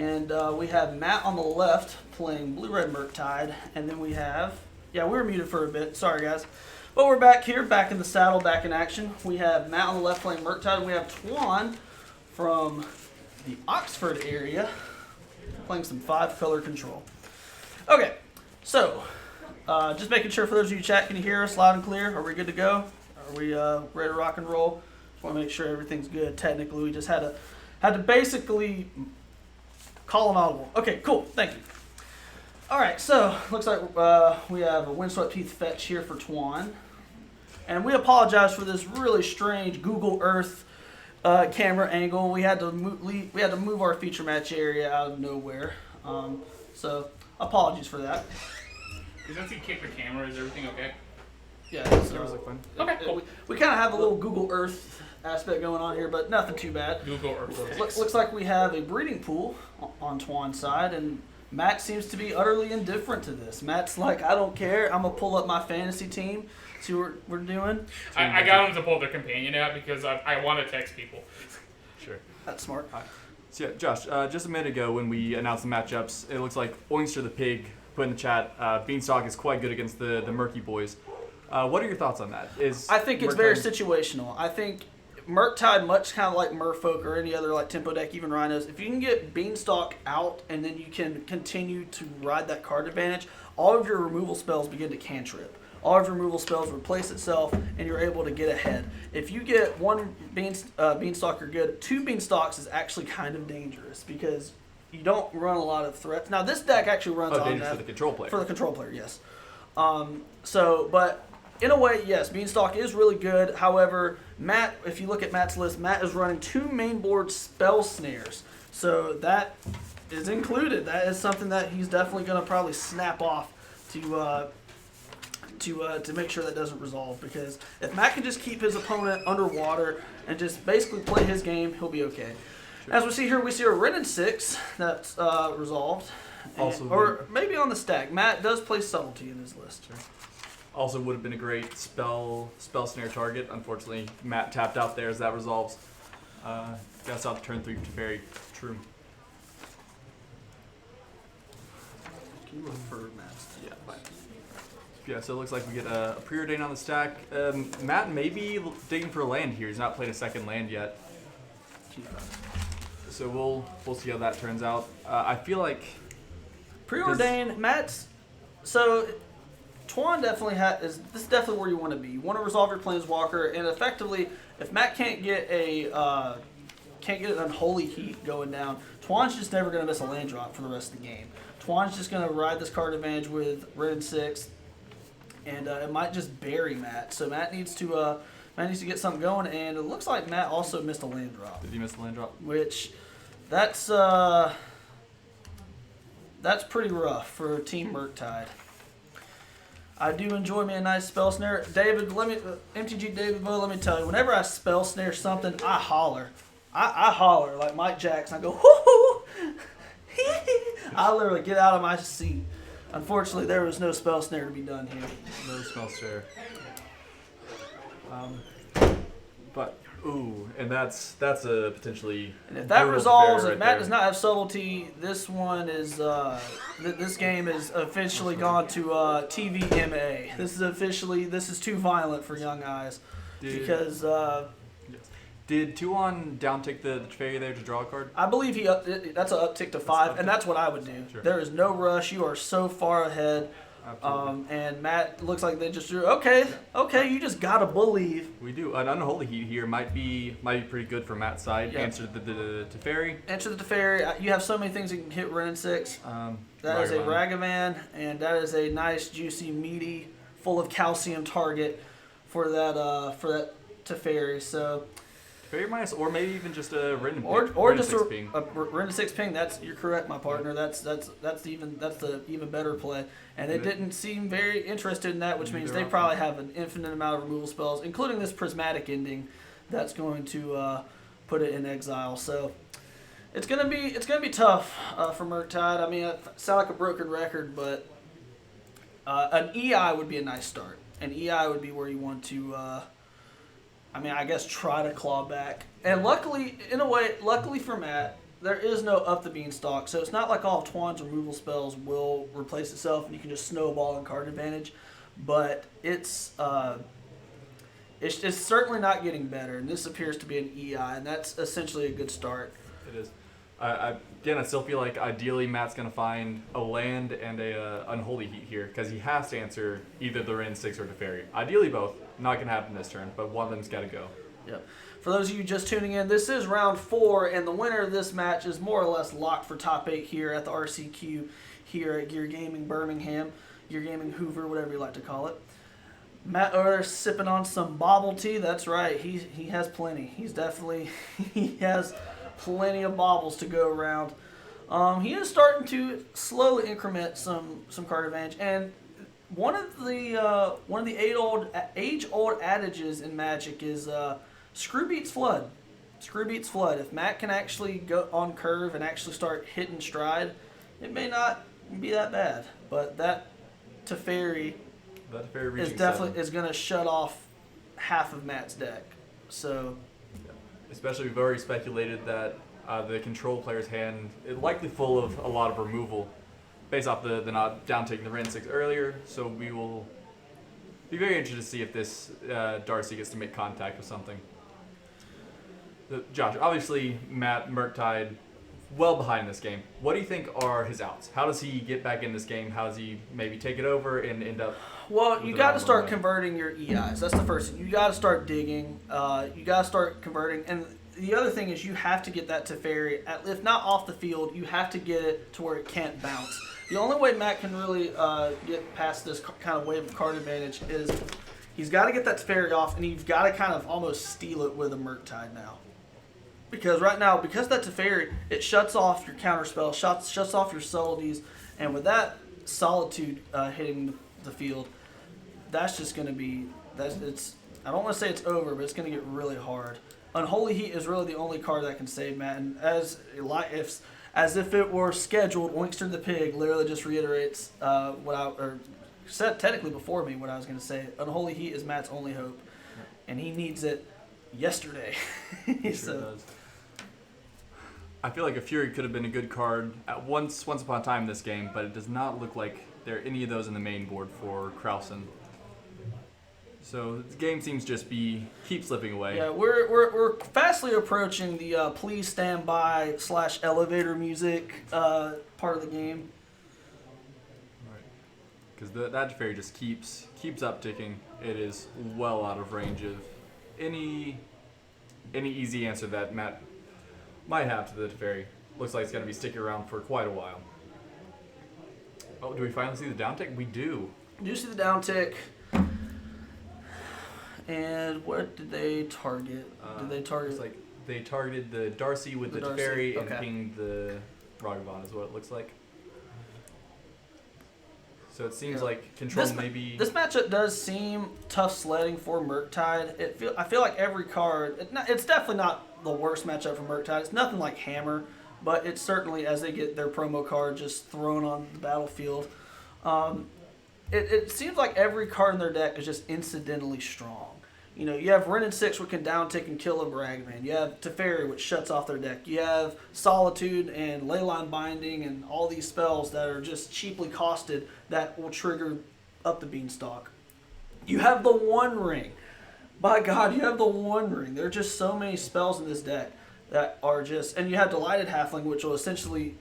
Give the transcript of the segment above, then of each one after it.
And we have Matt on the left playing Blue-Red Murktide. And then we have, we were muted for a bit. Sorry, guys. But we're back here, back in the saddle, back in action. We have Matt on the left playing Murktide. And we have Twan from the Oxford area playing some 5-color control. Okay, so just making sure for those of you chat, can you hear us loud and clear? Are we good to go? Are we ready to rock and roll? Just want to make sure everything's good. Technically, we just had to basically call an audible. Okay, cool. Thank you. All right, so looks like we have a Windswept Heath fetch here for Twan, and we apologize for this really strange Google Earth camera angle. We had to move our feature match area out of nowhere, so apologies for that. Since you kicked the camera, is everything okay? Yeah, Cameras look fun. Okay, cool. We kind of have a little Google Earth aspect going on here, but nothing too bad. Google Earth. Looks like we have a breeding pool on Twan's side, and Matt seems to be utterly indifferent to this. Matt's like, I don't care. I'm going to pull up my fantasy team, see what we're doing. I got them to pull their companion out because I want to text people. Sure. That's smart. So yeah, Josh, just a minute ago when we announced the matchups, it looks like Oyster the Pig put in the chat, Beanstalk is quite good against the Murky boys. What are your thoughts on that? I think it's very situational. I think Murktide, much kind of like Merfolk or any other like tempo deck, even Rhinos, if you can get Beanstalk out and then you can continue to ride that card advantage, all of your removal spells begin to cantrip. All of your removal spells replace itself, and you're able to get ahead. If you get one Beanstalk, you're good. 2 Beanstalks is actually kind of dangerous because you don't run a lot of threats. Now, this deck actually runs on dangerous for the control player. For the control player, yes. But in a way, yes, Beanstalk is really good. However, Matt, if you look at Matt's list, Matt is running 2 mainboard spell snares. So that is included. That is something that he's definitely going to probably snap off to make sure that doesn't resolve. Because if Matt can just keep his opponent underwater and just basically play his game, he'll be okay. Sure. As we see here, we see a Ren 6 that's resolved. Or maybe on the stack. Matt does play Subtlety in his list. Sure. Also would have been a great spell snare target. Unfortunately, Matt tapped out there as that resolves. That's out turn 3 to very true. Can you look for Matt's? Yeah, fine. Yeah, so it looks like we get a Preordain on the stack. Matt may be digging for a land here. He's not played a second land yet. So we'll see how that turns out. I feel like Preordain, Matt's. So Twan definitely this is definitely where you want to be. You want to resolve your Planeswalker, and effectively, if Matt can't get an Unholy Heat going down, Twan's just never going to miss a land drop for the rest of the game. Twan's just going to ride this card advantage with Red 6, and it might just bury Matt. So Matt needs to get something going, and it looks like Matt also missed a land drop. Did he miss the land drop? Which, that's pretty rough for Team Murktide. I do enjoy me a nice spell snare. David, MTG David Bo, let me tell you, whenever I spell snare something, I holler. I holler like Mike Jackson. I go, hoo-hoo! I literally get out of my seat. Unfortunately, there was no spell snare to be done here. No spell snare. But and that's a potentially. And if that resolves, if Matt does not have subtlety, this one is this game is officially gone to TVMA. This is too violent for young eyes, because. Did Tuon downtick the Teferi there to draw a card? I believe that's an uptick to 5, and that's what I would do. Sure. There is no rush. You are so far ahead. And Matt looks like they just drew. Okay, you just gotta believe. We do. An Unholy Heat here might be pretty good for Matt's side. Yep. Answer the Teferi. Answer the Teferi. You have so many things that can hit Ren 6. That is a Ragavan, and that is a nice, juicy, meaty, full of calcium target for that Teferi. So. Teferi minus, or maybe even just a Ren or just a ping. Ren 6 ping. You're correct, my partner. That's the even better play. And they didn't seem very interested in that, which means they probably have an infinite amount of removal spells, including this prismatic ending, that's going to put it in exile. So it's gonna be tough for Murktide. I mean, I sound like a broken record, but an EI would be a nice start. An EI would be where you want to. I guess try to claw back. And luckily for Matt, there is no up the beanstalk, so it's not like all of Twan's removal spells will replace itself and you can just snowball and card advantage. But it's certainly not getting better, and this appears to be an EI, and that's essentially a good start. It is. Again, I still feel like ideally Matt's going to find a land and a Unholy Heat here, because he has to answer either the Ren 6 or Teferi. Ideally both. Not going to happen this turn, but one of them's got to go. Yep. For those of you just tuning in, this is round 4, and the winner of this match is more or less locked for top 8 here at the RCQ here at Gear Gaming Birmingham, Gear Gaming Hoover, whatever you like to call it. Matt over there sipping on some bobble tea. That's right. He has plenty. He has plenty of baubles to go around. He is starting to slowly increment some card advantage, and one of the age-old adages in Magic is screw beats flood. Screw beats flood. If Matt can actually go on curve and actually start hitting stride, it may not be that bad. But that Teferi is going to shut off half of Matt's deck. So, especially we've already speculated that the control player's hand is likely full of a lot of removal, based off the not down taking the Ren 6 earlier. So we will be very interested to see if this Darcy gets to make contact with something. Josh, obviously Matt Murktide well behind this game. What do you think are his outs? How does he get back in this game? How does he maybe take it over and end up? Well, you got to start converting your EIs. That's the first thing. You got to start digging. You got to start converting. And the other thing is you have to get that Teferi, if not off the field, you have to get it to where it can't bounce. The only way Matt can really get past this kind of wave of card advantage is he's got to get that Teferi off, and you've got to kind of almost steal it with a Murktide now. Because right now, because that Teferi, it shuts off your counterspell, shuts off your subtleties, and with that Solitude hitting the field, that's just going to be I don't want to say it's over, but it's going to get really hard. Unholy Heat is really the only card that can save Matt, and as if it were scheduled, Winkster the Pig literally just reiterates what I said technically before me what I was going to say. Unholy Heat is Matt's only hope, and he needs it yesterday. He sure does. I feel like a Fury could have been a good card at once upon a time in this game, but it does not look like there are any of those in the main board for Krausen. So the game seems to just keep slipping away. Yeah, we're fastly approaching the please stand by / elevator music part of the game. Right. Because that Teferi just keeps upticking. It is well out of range of any easy answer that Matt might have to the Teferi. Looks like it's going to be sticking around for quite a while. Oh, do we finally see the down tick? We do. We do see the down tick. And what did they target? They targeted the Darcy with the Teferi and pinged the Ragavan is what it looks like. So it seems like control maybe... This matchup does seem tough sledding for Murktide. I feel like every card... It's definitely not the worst matchup for Murktide. It's nothing like Hammer, but it's certainly, as they get their promo card just thrown on the battlefield, it seems like every card in their deck is just incidentally strong. You know, you have Ren 6, which can downtick and kill a Bragman. You have Teferi, which shuts off their deck. You have Solitude and Leyline Binding and all these spells that are just cheaply costed that will trigger up the beanstalk. You have the One Ring. By God, you have the One Ring. There are just so many spells in this deck that are just... And you have Delighted Halfling, which will essentially...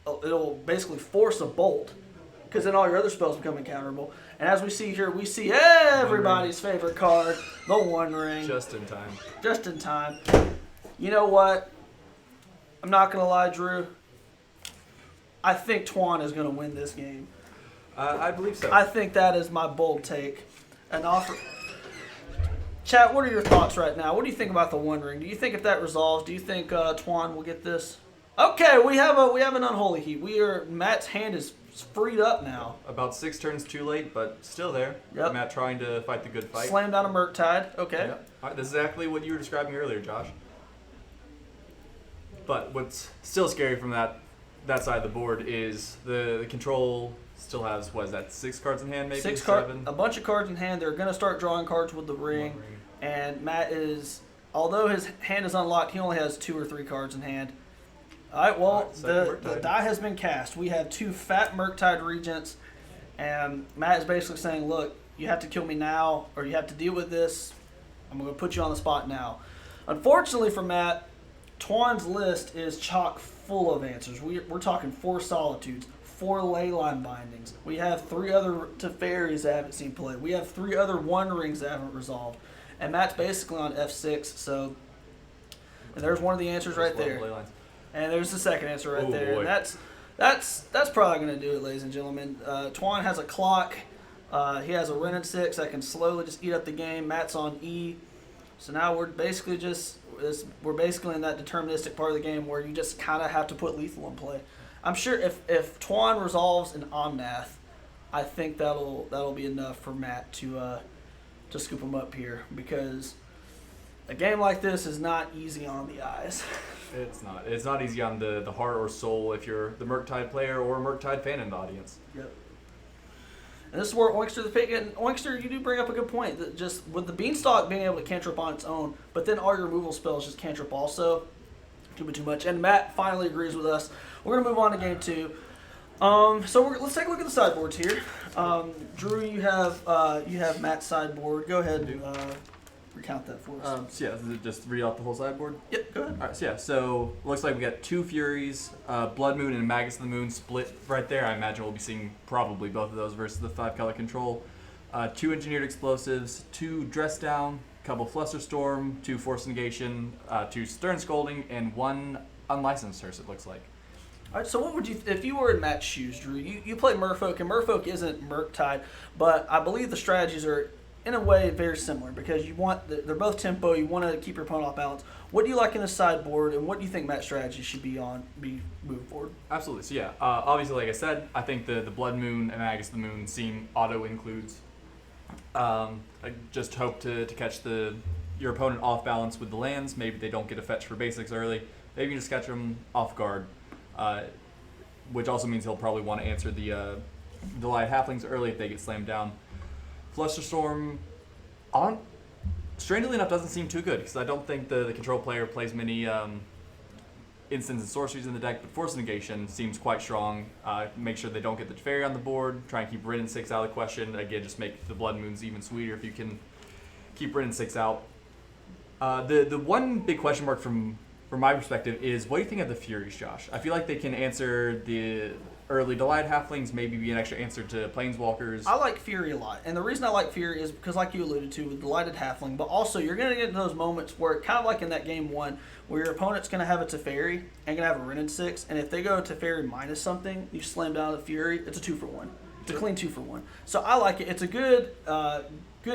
It'll basically force a bolt, because then all your other spells become encounterable. And as we see here, we see everybody's favorite card, the One Ring. Just in time. Just in time. You know what? I'm not going to lie, Drew. I think Twan is going to win this game. I believe so. I think that is my bold take. An offer. Chat, what are your thoughts right now? What do you think about the One Ring? Do you think if that resolves, do you think Twan will get this? Okay, we have an Unholy Heat. Matt's hand is freed up now. About 6 turns too late, but still there. Yep. Matt trying to fight the good fight. Slam down a Murktide. Okay. Yep. All right, this is exactly what you were describing earlier, Josh. But what's still scary from that side of the board is the control still has, 6 cards in hand, maybe? 6 cards. A bunch of cards in hand. They're going to start drawing cards with the ring. And Matt is, although his hand is unlocked, he only has 2 or 3 cards in hand. All right, well, Alright, second the Murktide. die has been cast. We have 2 fat Murktide regents, and Matt is basically saying, look, you have to kill me now, or you have to deal with this. I'm going to put you on the spot now. Unfortunately for Matt, Twan's list is chock full of answers. We're talking 4 Solitudes, 4 Leyline Bindings. We have 3 other Teferis that haven't seen play. We have 3 other One Rings that haven't resolved. And Matt's basically on F6, so... And there's one of the answers right there. And there's the second answer right there. Boy. And that's probably going to do it, ladies and gentlemen. Twan has a clock. He has a Renin 6 that can slowly just eat up the game. Matt's on E. So now we're basically in that deterministic part of the game where you just kind of have to put lethal in play. I'm sure if Twan resolves an Omnath, I think that'll be enough for Matt to scoop him up here, because a game like this is not easy on the eyes. It's not. It's not easy on the heart or soul if you're the Murktide player or a Murktide fan in the audience. Yep. And this is where Oinkster the pick. And Oinkster, you do bring up a good point. That just with the Beanstalk being able to cantrip on its own, but then all your removal spells just cantrip also. Too much. And Matt finally agrees with us. We're gonna move on to game 2. Let's take a look at the sideboards here. Drew, you have Matt's sideboard. Go ahead and recount that for us. Just read out the whole sideboard. Yep, go ahead. All right, so looks like we got 2 Furies, Blood Moon and Magus of the Moon split right there. I imagine we'll be seeing probably both of those versus the 5-color control. 2 Engineered Explosives, 2 Dress Down, couple Flusterstorm, 2 Force Negation, 2 Stern Scolding, and 1 Unlicensed Hearse, it looks like. All right, so what would you, if you were in Matt's shoes, Drew? You play Merfolk, and Merfolk isn't Murktide, but I believe the strategies are in a way very similar, because they're both tempo. You want to keep your opponent off balance. What do you like in the sideboard, and what do you think Matt's strategy should be moving forward? Absolutely. So yeah, obviously, like I said, I think the Blood Moon and Magus of the Moon seem auto includes. I just hope to catch your opponent off balance with the lands. Maybe they don't get a fetch for basics early. Maybe you just catch them off guard, which also means he'll probably want to answer the Light Halflings early if they get slammed down. Flusterstorm, strangely enough, doesn't seem too good, because I don't think the control player plays many instants and sorceries in the deck, but Force Negation seems quite strong. Make sure they don't get the Teferi on the board. Try and keep Renin 6 out of the question. Again, just make the Blood Moons even sweeter if you can keep Renin 6 out. The one big question mark from my perspective is, what do you think of the Furies, Josh? I feel like they can answer the early Delight Halflings, maybe be an extra answer to Planeswalkers. I like Fury a lot, and the reason I like Fury is because, like you alluded to, with Delighted Halfling, but also you're going to get into those moments where, kind of like in that game 1, where your opponent's going to have a Teferi and going to have a Renin 6, and if they go Teferi minus something, you slam down a Fury, it's a 2-for-1. It's a clean 2-for-1. So I like it. It's a good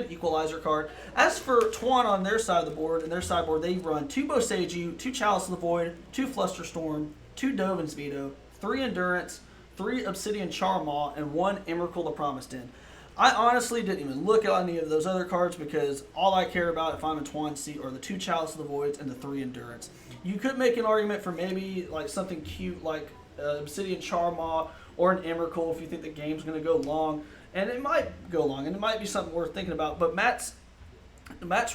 equalizer card. As for Twan on their side of the board, in their sideboard, they run 2 Boseiju, 2 Chalice of the Void, 2 Flusterstorm, 2 Dovin's Veto, 3 Endurance, 3 Obsidian Charmaw, and 1 Emrakul the Promised End. I honestly didn't even look at any of those other cards, because all I care about if I'm in Twan's seat are the 2 Chalice of the Voids and the 3 Endurance. You could make an argument for maybe like something cute like Obsidian Charmaw or an Emrakul if you think the game's going to go long. And it might go long, and it might be something worth thinking about. But Matt's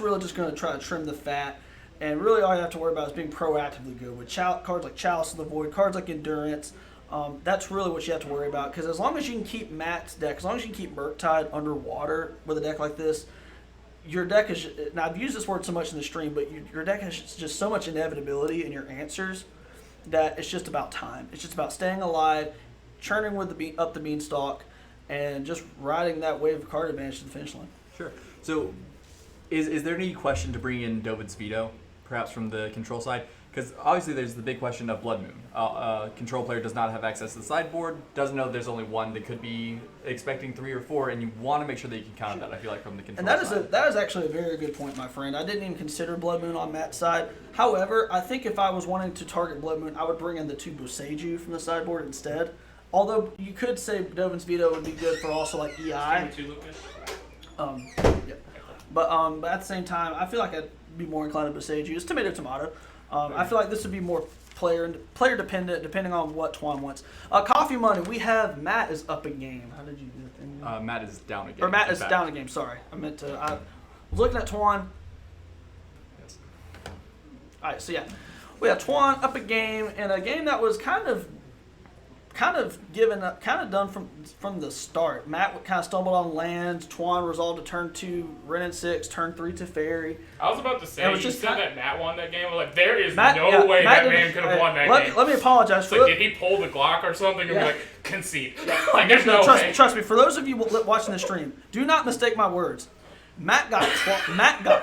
really just going to try to trim the fat. And really all you have to worry about is being proactively good with cards like Chalice of the Void, cards like Endurance. That's really what you have to worry about, because as long as you can keep Matt's deck, as long as you can keep Murktide underwater with a deck like this, your deck is, now I've used this word so much in the stream, but your deck has just so much inevitability in your answers that it's just about time. It's just about staying alive, churning with up the beanstalk, and just riding that wave of card advantage to the finish line. Sure. So is there any question to bring in Dovin's Veto, perhaps from the control side? Because obviously there's the big question of Blood Moon. Control player does not have access to the sideboard, doesn't know there's only one. They could be expecting 3 or 4, and you want to make sure that you can counter that, I feel like, from the control side. And that is actually a very good point, my friend. I didn't even consider Blood Moon on Matt's side. However, I think if I was wanting to target Blood Moon, I would bring in the 2 Boseiju from the sideboard instead. Although you could say Dovin's Veto would be good for also like EI. Yeah. But at the same time, I feel like I'd be more inclined to Boseiju. It's tomato. I feel like this would be more player dependent, depending on what Twan wants. Coffee Money, we have Matt is up a game. How did you do that? Matt is down a game. Or Matt is down a game, sorry. I was looking at Twan. Yes. Alright, so yeah. We have Twan up a game, and a game that was kind of given up, kind of done from the start. Matt kind of stumbled on lands. Twan resolved to turn 2, Ren and 6, turn 3 to Fairy. I was about to say, you said that Matt won that game. I was like, there is Matt, no yeah, way Matt that man could have won that game. Let me apologize It's for like, did he pull the Glock or something and be like, concede? Like, there's no way. Trust me, for those of you watching the stream, do not mistake my words. Matt got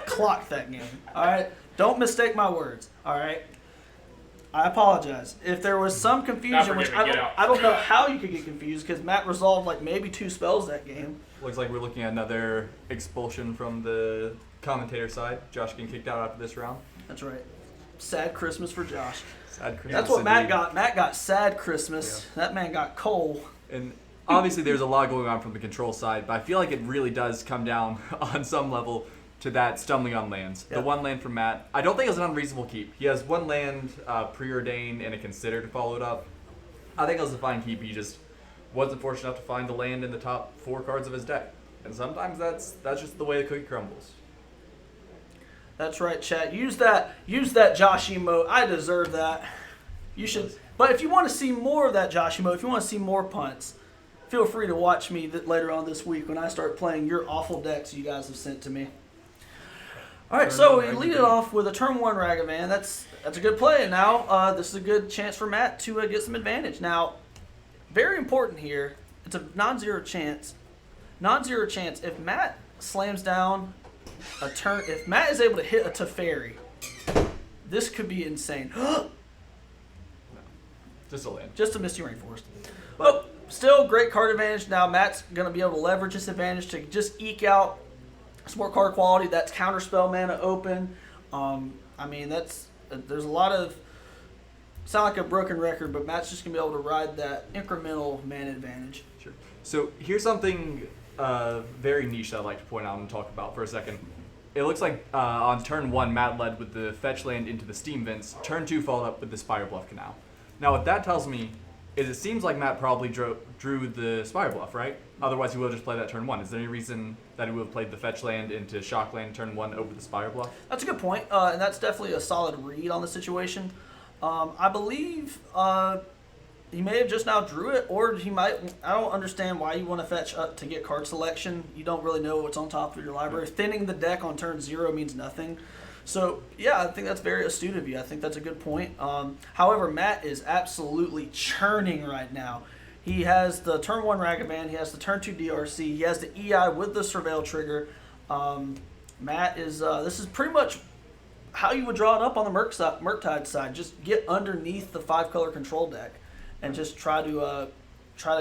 clocked that game. All right? Don't mistake my words. All right? I apologize. If there was some confusion, which I don't know how you could get confused, because Matt resolved like maybe 2 spells that game. Looks like we're looking at another expulsion from the commentator side. Josh getting kicked out after this round. That's right. Sad Christmas for Josh. Sad Christmas. That's what indeed. Matt got. Matt got sad Christmas. Yeah. That man got coal. And obviously there's a lot going on from the control side, but I feel like it really does come down on some level to that stumbling on lands. Yep. The one land from Matt, I don't think it's an unreasonable keep. He has one land preordained and a consider to follow it up. I think it was a fine keep. He just wasn't fortunate enough to find the land in the top 4 cards of his deck. And sometimes that's just the way the cookie crumbles. That's right, chat. Use that Josh emote. I deserve that. You should. But if you want to see more of that Josh emote, if you want to see more punts, feel free to watch me later on this week when I start playing your awful decks you guys have sent to me. All right, so we lead it off with a turn 1 Ragavan. That's a good play. Now this is a good chance for Matt to get some advantage. Now, very important here. It's a non-zero chance. Non-zero chance. If Matt slams down a turn, if Matt is able to hit a Teferi, this could be insane. Just a land. Just a Misty Rainforest. But still, great card advantage. Now Matt's going to be able to leverage this advantage to just eke out some more card quality. That's counterspell mana open. I mean, there's a lot of, sound like a broken record, but Matt's just going to be able to ride that incremental mana advantage. Sure. So here's something very niche that I'd like to point out and talk about for a second. It looks like on turn 1, Matt led with the fetch land into the Steam Vents. Turn 2 followed up with the Spire Bluff Canal. Now what that tells me is it seems like Matt probably drew the Spire Bluff, right? Otherwise he would have just played that turn 1. Is there any reason that he would have played the fetch land into Shock Land turn 1 over the Spire Bluff? That's a good point, and that's definitely a solid read on the situation. I believe he may have just now drew it, or he might. I don't understand why you want to fetch up to get card selection. You don't really know what's on top of your library. Thinning the deck on turn 0 means nothing. So, yeah, I think that's very astute of you. I think that's a good point. However, Matt is absolutely churning right now. He has the turn 1 Ragavan. He has the turn 2 DRC. He has the EI with the Surveil trigger. Matt is, this is pretty much how you would draw it up on the Murktide side. Just get underneath the 5-color control deck and just try to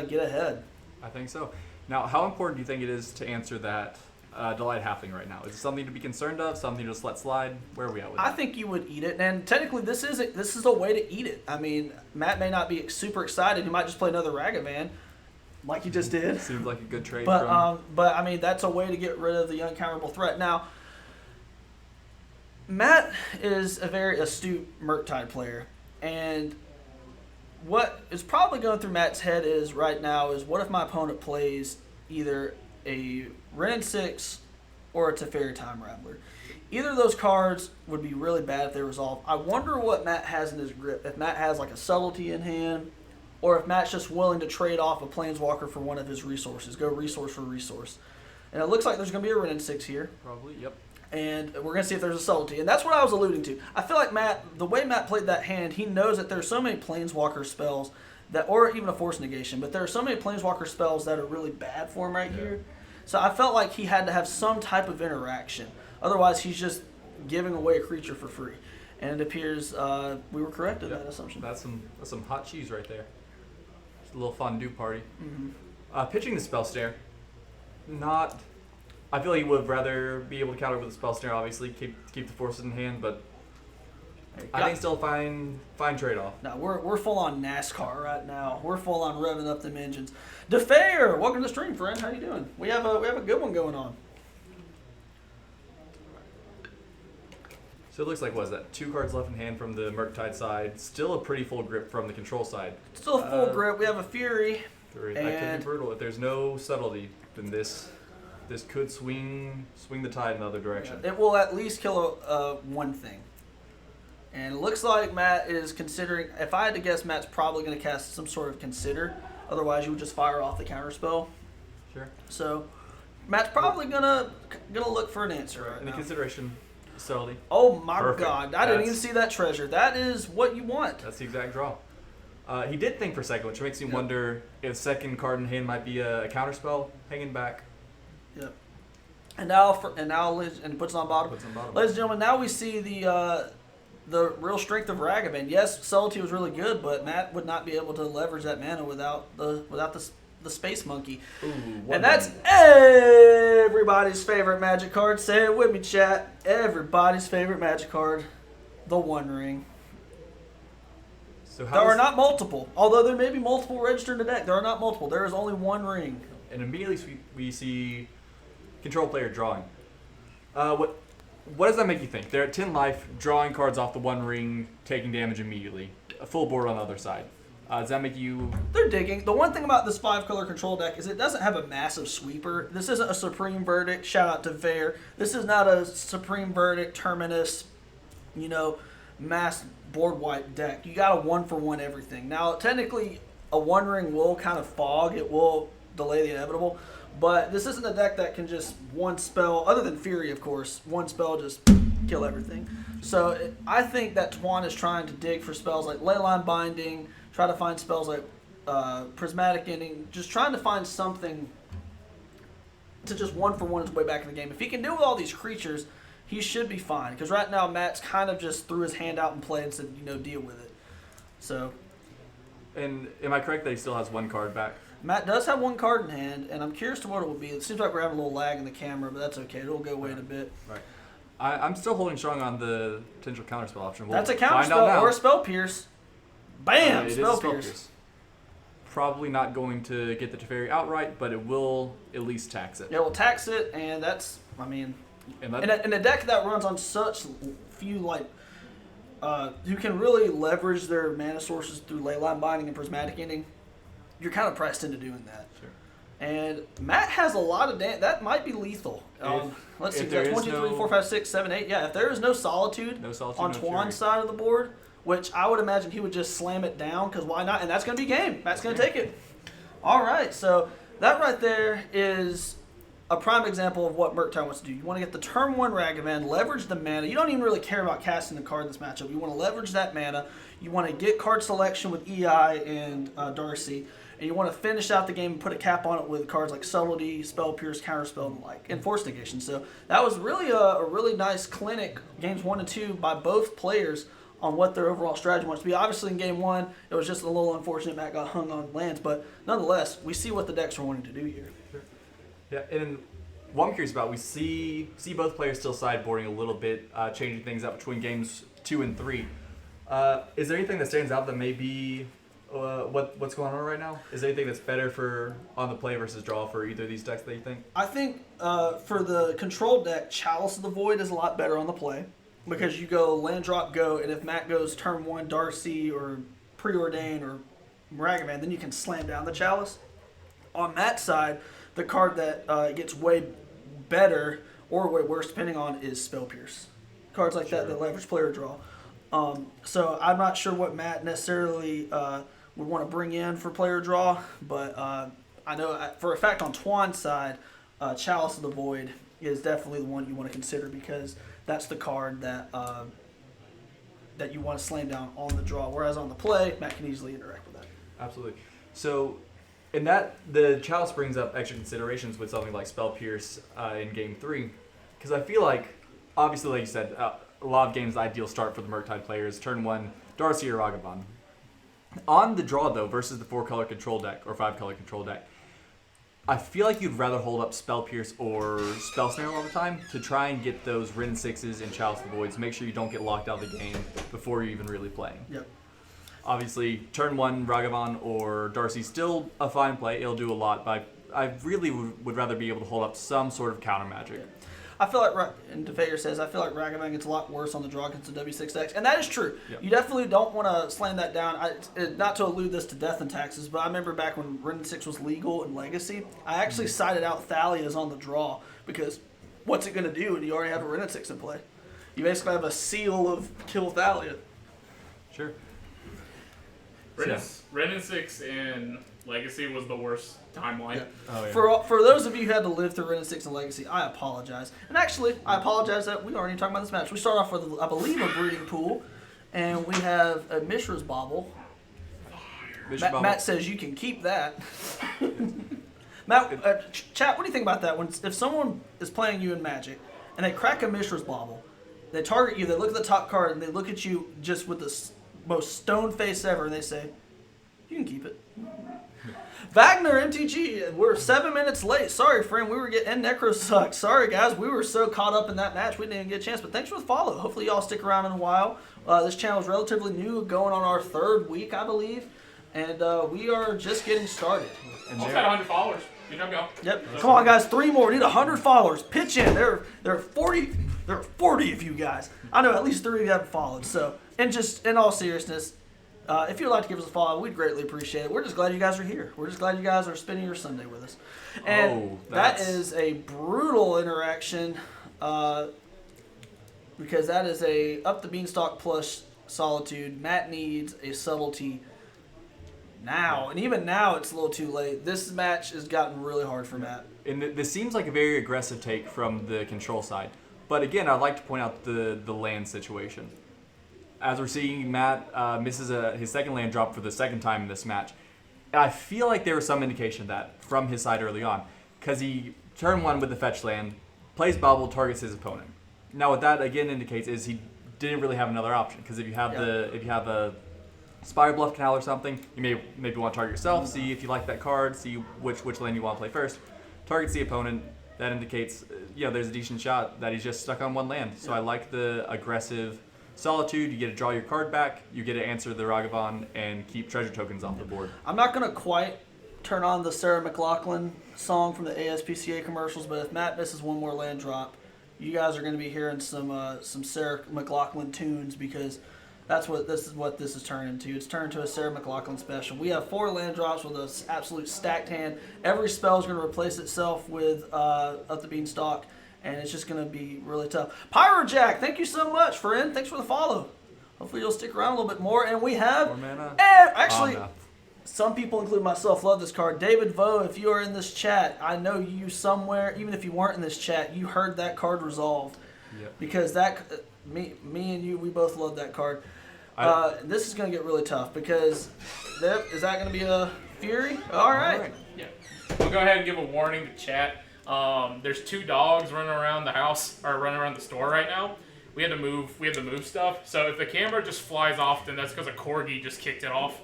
get ahead. I think so. Now, how important do you think it is to answer that Delight Halfling right now? Is it something to be concerned of? Something to just let slide? Where are we at with that? I think you would eat it, and technically this is a way to eat it. I mean, Matt may not be super excited. He might just play another Ragavan, like he just did. Seems like a good trade. But I mean, that's a way to get rid of the uncounterable threat. Now, Matt is a very astute Murktide player, and what is probably going through Matt's head is right now is, what if my opponent plays either a Ren 6 or a Teferi Time Rattler? Either of those cards would be really bad if they resolve. I wonder what Matt has in his grip. If Matt has like a Subtlety in hand, or if Matt's just willing to trade off a Planeswalker for one of his resources. Go resource for resource. And it looks like there's going to be a Ren 6 here. Probably, yep. And we're going to see if there's a Subtlety. And that's what I was alluding to. I feel like Matt, the way Matt played that hand, he knows that there's so many Planeswalker spells, that, or even a Force Negation, but there are so many Planeswalker spells that are really bad for him right here. So I felt like he had to have some type of interaction. Otherwise, he's just giving away a creature for free. And it appears we were correct in that assumption. That's some hot cheese right there. Just a little fondue party. Mm-hmm. Pitching the Spell Snare, not. I feel like he would rather be able to counter with the Spell Snare, obviously, keep the forces in hand, but I think still fine trade-off. No, we're full on NASCAR right now. We're full on revving up them engines. DeFair, welcome to the stream, friend. How you doing? We have a good one going on. So it looks like, what is that? 2 cards left in hand from the Murktide side. Still a pretty full grip from the control side. Still a full grip. We have a Fury. That could be brutal. If there's no subtlety, then this could swing the tide in the other direction. It will at least kill one thing. And it looks like Matt is considering, if I had to guess, Matt's probably going to cast some sort of Consider. Otherwise, you would just fire off the counterspell. Sure. So, Matt's probably gonna look for an answer right In the now. consideration, subtlety. Oh my Perfect. God! I didn't even That's- see that treasure. That is what you want. That's the exact draw. He did think for a second, which makes me Yep. wonder if second card in hand might be a counterspell hanging back. Yep. And now he puts it on bottom. Puts on bottom. Ladies and gentlemen, now we see the real strength of Ragavan. Yes, Subtlety was really good, but Matt would not be able to leverage that mana without the Space Monkey. Ooh, And that's everybody's favorite Magic card. Say it with me, chat. Everybody's favorite Magic card, the One Ring. So There are not multiple. Although there may be multiple registered in the deck, there are not multiple. There is only one ring. And immediately we see control player drawing. What does that make you think? They're at 10 life, drawing cards off the One Ring, taking damage immediately. A full board on the other side. Does that make you... They're digging. The one thing about this 5-color control deck is it doesn't have a massive sweeper. This isn't a Supreme Verdict. Shout out to Vair. This is not a Supreme Verdict, Terminus, mass board wipe deck. You got a 1-for-1 everything. Now, technically, a One Ring will kind of fog. It will delay the inevitable. But this isn't a deck that can just one spell, other than Fury, of course, one spell just kill everything. So I think that Tuan is trying to dig for spells like Leyline Binding, try to find spells like Prismatic Ending, just trying to find something to just 1-for-1 his way back in the game. If he can deal with all these creatures, he should be fine. Because right now, Matt's kind of just threw his hand out and played and said, deal with it. So... And am I correct that he still has one card back? Matt does have one card in hand, and I'm curious to what it will be. It seems like we're having a little lag in the camera, but that's okay. It'll go away in a bit. Right. I'm still holding strong on the potential counterspell option. We'll That's a find out counterspell now. or a Spell Pierce. Bam! It is a Spell spell Pierce. pierce. Probably not going to get the Teferi outright, but it will at least tax it. Yeah, we'll tax it, and that's, And in a deck that runs on such few, who can really leverage their mana sources through Leyline Binding and Prismatic Ending, you're kind of pressed into doing that. Sure. And Matt has a lot of damage. That might be lethal. Let's see. if there That's 1, is 2, 3, 4, 5, 6, 7, 8. Yeah, if there is no Solitude, on no Tuan's Fury. side of the board, which I would imagine he would just slam it down, because why not? And that's going to be game. Matt's going to take it. All right, so that right there is a prime example of what Murktide wants to do. You want to get the turn 1 Ragavan, leverage the mana. You don't even really care about casting the card in this matchup. You want to leverage that mana. You want to get card selection with EI and Darcy. And you want to finish out the game and put a cap on it with cards like Subtlety, Spell Pierce, Counterspell, and the like, and Force Negation. So that was really a really nice clinic, games 1 and 2, by both players on what their overall strategy wants to be. Obviously, in game 1, it was just a little unfortunate Matt got hung on lands, but nonetheless, we see what the decks are wanting to do here. Yeah, and what I'm curious about, we see both players still sideboarding a little bit, changing things up between games 2 and 3. Is there anything that stands out that may be what's going on right now? Is there anything that's better for on the play versus draw for either of these decks that you think? I think for the control deck, Chalice of the Void is a lot better on the play, because you go land, drop, go, and if Matt goes turn 1 Darcy or Preordain or Ragavan, then you can slam down the Chalice. On Matt's side, the card that gets way better or way worse, depending on, is Spell Pierce. Cards like that leverage player draw. So I'm not sure what Matt necessarily would want to bring in for player draw, but I know for a fact on Tuan's side, Chalice of the Void is definitely the one you want to consider, because that's the card that that you want to slam down on the draw. Whereas on the play, Matt can easily interact with that. Absolutely. So, in that, the Chalice brings up extra considerations with something like Spell Pierce in Game 3. Because I feel like, obviously, like you said, a lot of games, the ideal start for the Murktide players, turn 1, Darcy or Ragavan. On the draw, though, versus the 4-color control deck, or 5-color control deck, I feel like you'd rather hold up Spell Pierce or Spell Snare all the time to try and get those Rin 6s and Chalice of the Voids. Make sure you don't get locked out of the game before you're even really playing. Yep. Obviously, turn 1, Ragavan or Darcy, still a fine play. It'll do a lot, but I really would rather be able to hold up some sort of counter magic. Yeah. I feel like, and DeFayer says, I feel like Ragavan gets a lot worse on the draw against the W6 decks. And that is true. Yep. You definitely don't want to slam that down. Not to allude this to Death and Taxes, but I remember back when Rin 6 was legal in Legacy, I actually sided out Thalia's on the draw, because what's it going to do when you already have a Rin 6 in play? You basically have a seal of Kill Thalia. Sure. Ren and 6 in Legacy was the worst timeline. Yeah. Oh, yeah. For those of you who had to live through Ren and 6 and Legacy, I apologize. And actually, I apologize that we already talking about this match. We start off with, I believe, a breeding pool, and we have a Mishra's Bauble. Matt says you can keep that. Matt, chat, what do you think about that? If someone is playing you in Magic, and they crack a Mishra's Bauble, they target you, they look at the top card, and they look at you just with the most stone face ever, and they say, you can keep it. Wagner MTG, we're 7 minutes late. Sorry, friend, and Necro sucks. Sorry, guys, we were so caught up in that match, we didn't even get a chance, but thanks for the follow. Hopefully y'all stick around in a while. This channel is relatively new, going on our 3rd week, I believe, and we are just getting started. Almost had 100 followers. Good job, y'all. Yep. Come on, guys, 3 more. We need 100 followers. Pitch in. There are 40 of you guys. I know at least 3 of you haven't followed. So, and just in all seriousness, if you'd like to give us a follow, we'd greatly appreciate it. We're just glad you guys are here. We're just glad you guys are spending your Sunday with us. And that is a brutal interaction because that is a up the beanstalk plus solitude. Matt needs a subtlety now, and even now it's a little too late. This match has gotten really hard for Matt. And this seems like a very aggressive take from the control side. But again, I'd like to point out the land situation. As we're seeing, Matt misses his second land drop for the second time in this match. And I feel like there was some indication of that from his side early on, because he turn 1 with the fetch land, plays Bobble, targets his opponent. Now what that again indicates is he didn't really have another option, because if you have a Spire Bluff Canal or something, you maybe want to target yourself, see if you like that card, see which lane you want to play first. Targets the opponent. That indicates there's a decent shot that he's just stuck on 1 land. So I like the aggressive Solitude. You get to draw your card back. You get to answer the Ragavan and keep treasure tokens off the board. I'm not going to quite turn on the Sarah McLachlan song from the ASPCA commercials, but if Matt misses 1 more land drop, you guys are going to be hearing some Sarah McLachlan tunes, because that's what this is turned into. It's turned into a Sarah McLachlan special. We have 4 land drops with an absolute stacked hand. Every spell is going to replace itself with Up the Beanstalk, and it's just going to be really tough. Pyrojack, thank you so much, friend. Thanks for the follow. Hopefully you'll stick around a little bit more. And we have, actually, some people, including myself, love this card. David Vo, if you are in this chat, I know you somewhere, even if you weren't in this chat, you heard that card resolved. Yep. Because me and you, we both love that card. This is going to get really tough, because is that going to be a Fury? All right. Yeah. We'll go ahead and give a warning to chat. There's 2 dogs running around the house, or running around the store right now. We had to move stuff. So if the camera just flies off, then that's because a corgi just kicked it off.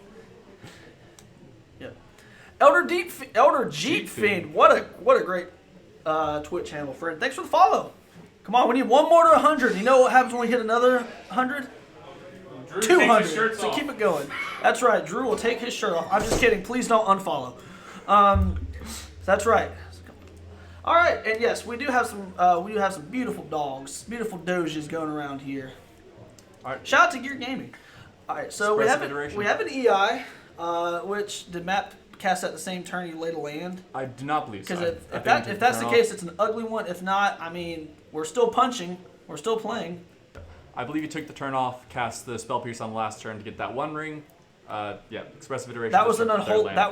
Yep. Elder Jeep Fiend. What a great Twitch handle, friend. Thanks for the follow. Come on, we need 1 more to 100. You know what happens when we hit another 100? Drew 200. Takes his shirts so off. Keep it going. That's right. Drew will take his shirt off. I'm just kidding. Please don't unfollow. That's right. All right, and yes, we do have some beautiful dogs, beautiful doges going around here. All right. Shout out to Gear Gaming. All right, so we have an EI, which did Matt cast at the same turn he laid a land? I do not believe so. Because if that's the case, it's an ugly one. If not, I mean, we're still punching, we're still playing. I believe you took the turn off, cast the Spell Pierce on the last turn to get that 1 ring. Expressive Iteration. That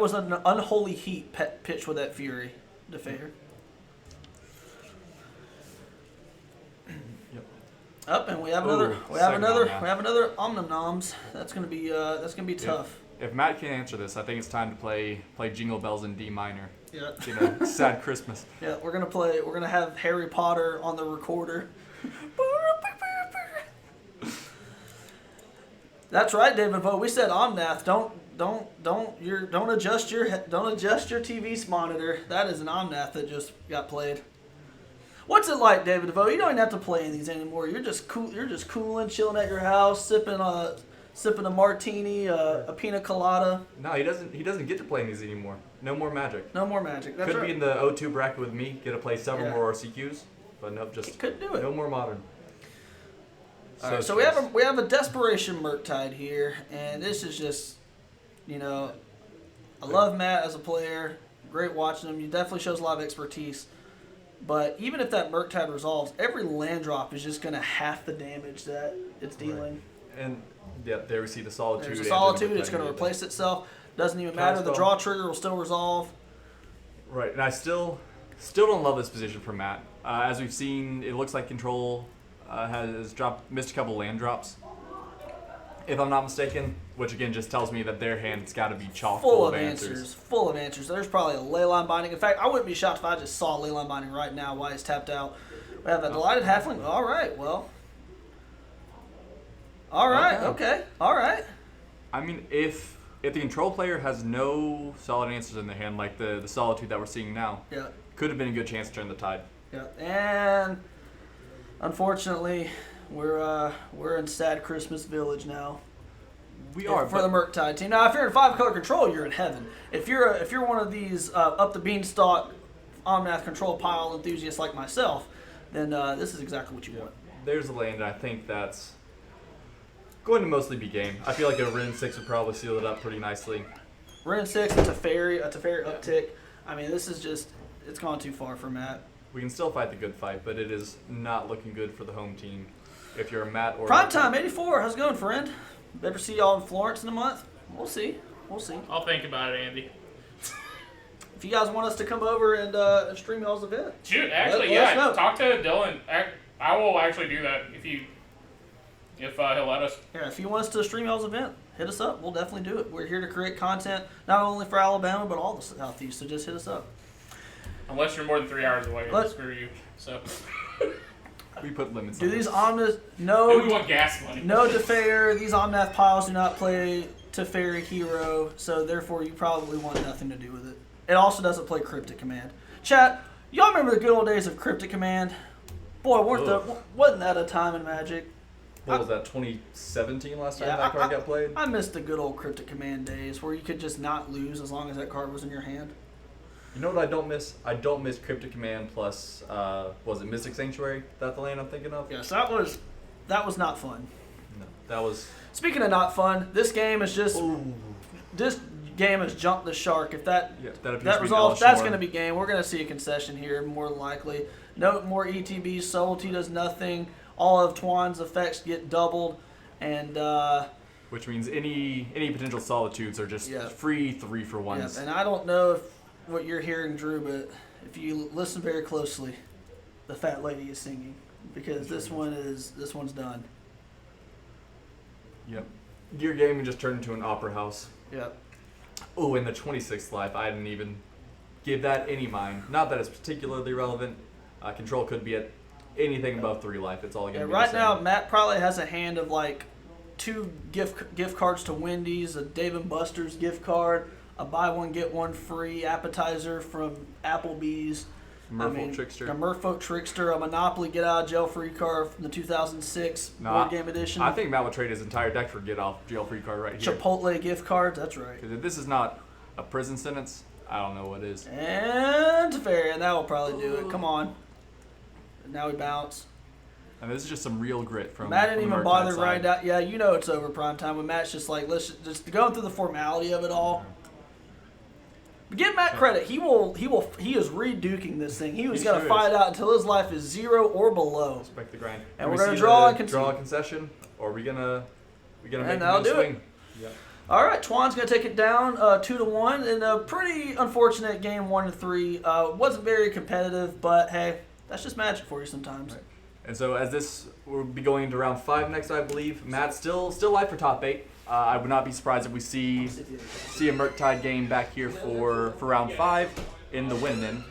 was an unholy heat pitch with that Fury to Fair. Up, and we have another Omnum Noms. That's gonna be tough. If Matt can answer this, I think it's time to play Jingle Bells in D minor. Yeah. Sad Christmas. Yeah, we're gonna have Harry Potter on the recorder. That's right, David Vo. We said Omnath. Don't adjust your TV's monitor. That is an Omnath that just got played. What's it like, David DeVoe? You don't even have to play in these anymore. You're just cool. You're just cooling, chilling at your house, sipping a martini, a pina colada. No, he doesn't get to play in these anymore. No more Magic. No more Magic. That's Could right. be in the O2 bracket with me. Get to play several more RCQs, but nope, just he couldn't do it. No more Modern. All right, so we have a desperation Murktide here, and this is just, I love Matt as a player. Great watching him. He definitely shows a lot of expertise. But even if that Murktide resolves, every land drop is just going to half the damage that it's dealing. And yeah, there we see the Solitude. There's a and Solitude. then It's going to anything. replace itself. Doesn't even Cast matter. The spell. draw trigger will still resolve. Right, and I still don't love this position for Matt. As we've seen, it looks like Control has missed a couple land drops, if I'm not mistaken, which again just tells me that their hand's got to be chock Full of answers. Full of answers. There's probably a Leyline Binding. In fact, I wouldn't be shocked if I just saw Leyline Binding right now while he's tapped out. We have a Delighted Halfling. All right, well. All right, okay. All right. I mean, if the Control player has no solid answers in their hand, like the Solitude that we're seeing now, Yeah. could have been a good chance to turn the tide. Yeah. And unfortunately, we're in sad Christmas village now. We are, for the Murktide team. Now, if you're in 5-color control, you're in heaven. If you're one of these up the beanstalk Omnath control pile enthusiasts like myself, then this is exactly what you want. There's a land, and I think that's going to mostly be game. I feel like a Rin 6 would probably seal it up pretty nicely. Rin 6, it's a fairy uptick. I mean, this is just, it's gone too far for Matt. We can still fight the good fight, but it is not looking good for the home team. If you're a Matt or Prime time 84, how's it going, friend? Better see y'all in Florence in a month. We'll see. We'll see. I'll think about it, Andy. If you guys want us to come over and stream y'all's event, Shoot, actually, let us yeah. know. Talk to Dylan. I will actually do that if he'll let us. yeah, if you want us to stream y'all's event, hit us up. We'll definitely do it. We're here to create content not only for Alabama but all the Southeast. So just hit us up. Unless you're more than 3 hours away, Let- screw you. So, we put limits Do on these this. Omnath we no want gas money. no Teferi, these Omnath piles do not play Teferi hero, so therefore you probably want nothing to do with it. It also doesn't play Cryptic Command. Chat, y'all remember the good old days of Cryptic Command? Boy, wasn't that a time in Magic? What was that, 2017 last time Yeah, that card got played? I missed the good old Cryptic Command days where you could just not lose as long as that card was in your hand. You know what I don't miss? I don't miss Cryptic Command plus, was it Mystic Sanctuary? That the land I'm thinking of? Yes, that was not fun. No, that was... Speaking of not fun, this game is just this game has jumped the shark. If that Yeah, that appears that to be resolves, Bellashore. that's going to be game. We're going to see a concession here, more than likely. No more ETBs. Subtlety does nothing. All of Twan's effects get doubled, and Which means any potential Solitudes are just Yeah. free 3-for-1s. yeah, and I don't know what you're hearing, Drew, but if you listen very closely, the fat lady is singing because this one's done. Yep. Gear Gaming just turned into an opera house. Yep. Oh, and the 26th life, I didn't even give that any mind. Not that it's particularly relevant. Control could be at anything above 3 life. It's all going to Yeah, be right the now same. Matt probably has a hand of like 2 gift cards to Wendy's, a Dave & Buster's gift card, a buy one get one free appetizer from Applebee's, Merfolk Trickster. a Merfolk Trickster, a Monopoly get out of jail free card from the 2006 board game edition, I think Matt would trade his entire deck for get off jail free card right here. Chipotle gift cards. That's right. 'Cause if this is not a prison sentence, I don't know what is. And Teferi, and that will probably do it. Come on. Now we bounce. And this is just some real grit from Matt didn't from the even Murktide bother side. writing down. Yeah, you know it's over prime time when Matt's just like, let's just going through the formality of it all. But give Matt credit. He is reduking this thing. He was He going to sure fight is. out until his life is 0 or below. Respect the grind. And Do we're we gonna see draw the and concede. draw a concession, or are we gonna make that'll the do it. swing? Yeah. All right, Twan's going to take it down 2-1 in a pretty unfortunate game 1-3. Wasn't very competitive, but hey, that's just Magic for you sometimes. Right. And so as this will be going into round 5 next, I believe. Matt still live for top 8. I would not be surprised if we see a Murktide game back here for round 5 in the win then.